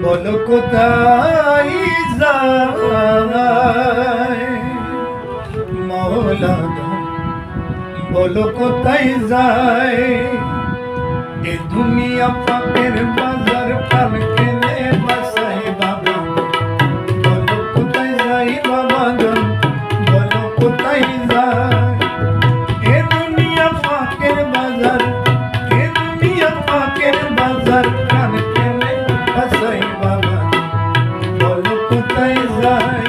বলো কোথায় যায় মওলা বলো কোথায় যায় এ দুনিয়া পাকের বাজার প্রাণ কেনে বাসাই বাবা বলো কোথায় যাই বাবা জান বলো কোথায় যায় এ দুনিয়া পাকের বাজার এ দুনিয়া পাকের বাজার প্রাণ কেনে বাসাই বাবা বলো কোথায় যাই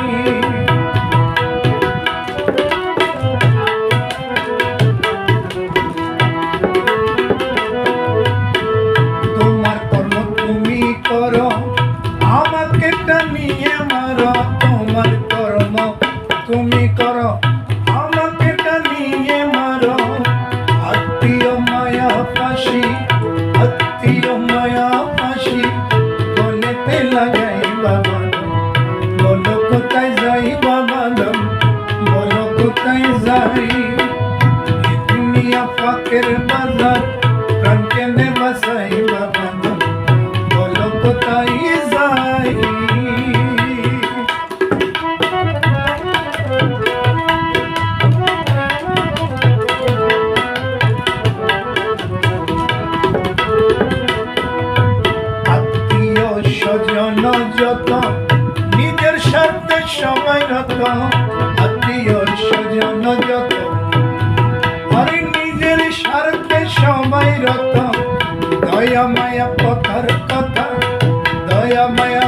তুমি করো আমাকে টানিয়ে মারো আত্মীয় মায়া ফাঁসি আত্মীয় মায়া ফাঁসি বলেতে লাগাই বাবা বলো কোথায় যাই বাবা বলো কোথায় যাই দুনিয়া পাকের বাজার প্রাণ কেনে বাসাই বাবা বলো কোথায় যাই যত নিজের স্বার্থে সবাই রত আত্মীয় স্বজন যত আরে নিজের স্বার্থে সবাই রত দয়া মায়া কথার কথা দয়া মায়া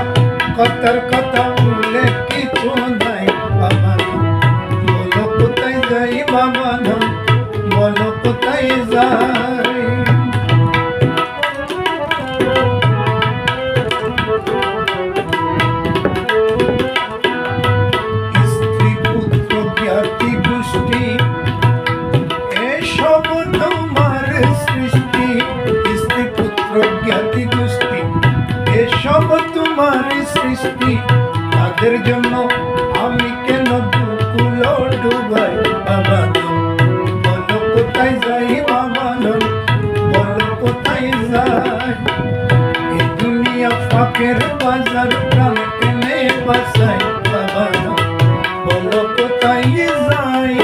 কথার কথা বলে কিছু নাই বাবা বলো কোথায় যাই বাবা বলো কোথায় যাই তোমার সৃষ্টি তাদের জন্য আমি কেন দুকুল ডুবাই বাবা বলো কোথায় যাই বাবা বলো কোথায় যাই এই দুনিয়া ফাঁকের বাজার প্রাণ কেনে বাসাই বাবা বলো কোথায় যাই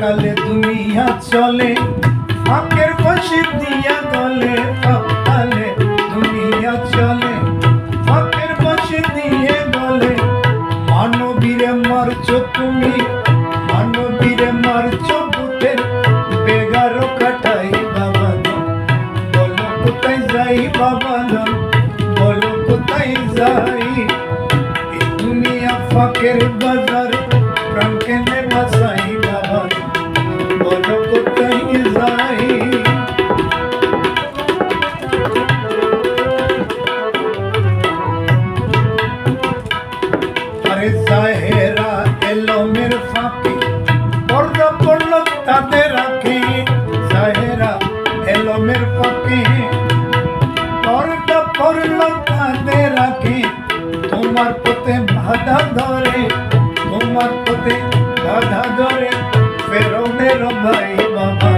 কালে দুনিয়া চলে ফাঁকের ফাঁসি দিয়া গলে কালে দুনিয়া চলে ফাঁকের ফাঁসি দিয়ে গলে মানবীরে মারছো তুমি মানবীরে মারছো ভূতের বেগারো কাটাই বাবা বলো কোথায় যাই বাবা বলো কোথায় যাই এই দুনিয়া ফাঁকের বাজার প্রাণ কেনে বাসাই বাবা বলো কোথায় যাই আরে জাহেরা এলো মের ফাঁকি পর্দা পড়লো তাদের রাখি জাহেরা এলো মের ফাঁকি পর্দা পড়লো তাদের রাখি তোমার পথে বাধা ধরে তোমার পথে বাধা ধরে ফেরৌনের ভাই বাবা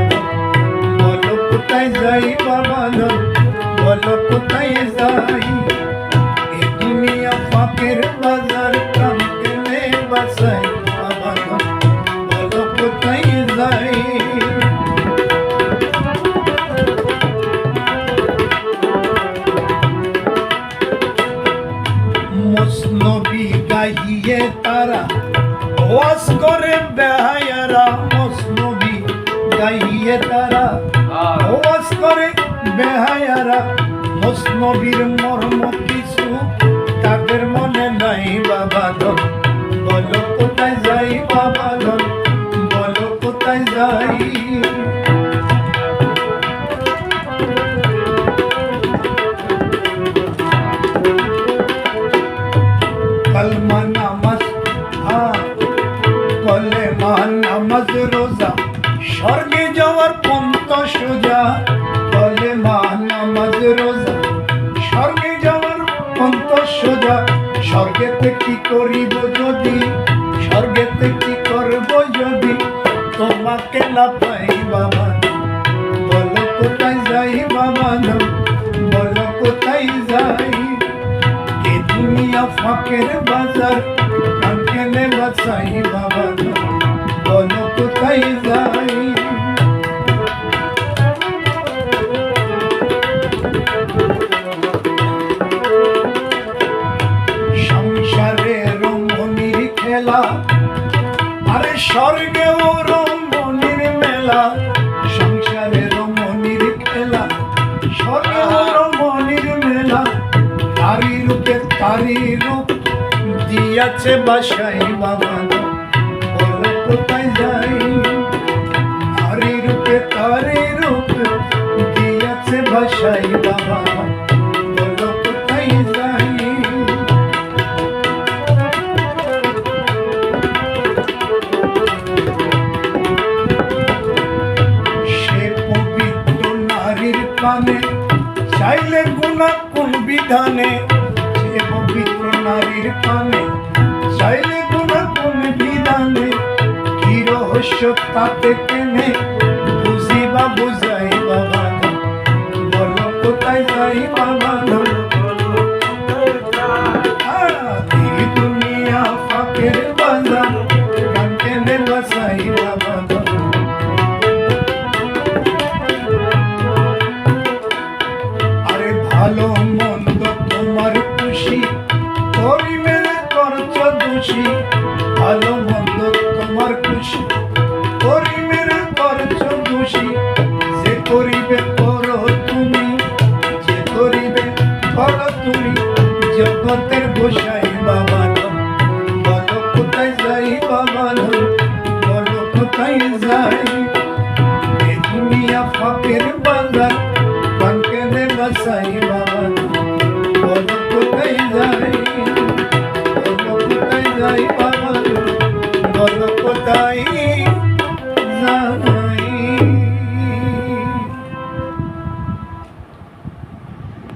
বলো কোথায় যাই বাবা বলো কোথায় যাই এই দুনিয়া ফাঁকের বাজার প্রাণ কেনে বাসাই বাবা বলো কোথায় যাই মসনবী গাইয়ে তারা ওয়াজ করে বেহায়ারা মসনবী গাইয়ে তারা ওয়াজ করে বেহায়ারা মসনবীর মর্ম কিছু তাদের মনে নাই বাবা বলো কোথায় যাই বাবা বলো কোথায় যাই কলমা নামাজ কলেমা নামাজ রোজা স্বর্গে যাওয়ার পন্থ সোজা, কলেমা নামাজ রোজা। স্বর্গে যাওয়ার পন্থ সোজা, স্বর্গেতে কি করিব যদি, স্বর্গেতে কি করব যদি তোমাকে না পাই বাবা। বলো কোথায় যাই বাবা, বলো কোথায় যাই। এ দুনিয়া ফাঁকের বাজার, প্রাণ কেনে বাঁচাই বাবা, বলো কোথায় যাই। সংসারে রমণীর খেলা, আরে স্বর্গেও রমণীর মেলা। সংসারে রমণীর খেলা, স্বর্গেও রমণীর মেলা। তারি রূপে তারি রূপ দিয়াছে বাসাই বাবা, বলো কোথায় যাই। তারি রূপে তারি রূপ দিয়াছে বাসাই বাবা, বলো কোথায় যাই। সে পবিত্র নারীর কানে চাইলে গুণা কোন বিধানে, সে পবিত্র নারীর কানে চাইলে গুণা কোন বিধানে। কি রহস্য তাতে কেনে বুঝিবা বুঝাই বাবা, বলো কোথায় যাই বাবা। এই দুনিয়া ফাঁকের বাজার, গান কেনে বাসাই বাবা। আরে ভালো মন্দ তোমার খুশি, করিবেন করছ দোষী। ভালো মন্দ তোমার খুশি, করিবেন করছ দোষী। যে করিবে করো তুমি, যে করিবে করো তুমি, জগতের গোসাই বাবা। বলো কোথায় যাই বাবা, বলো কোথায় যাই। এ দুনিয়া ফাঁকের বাজার, প্রাণ কেনে বাসাই বাবা।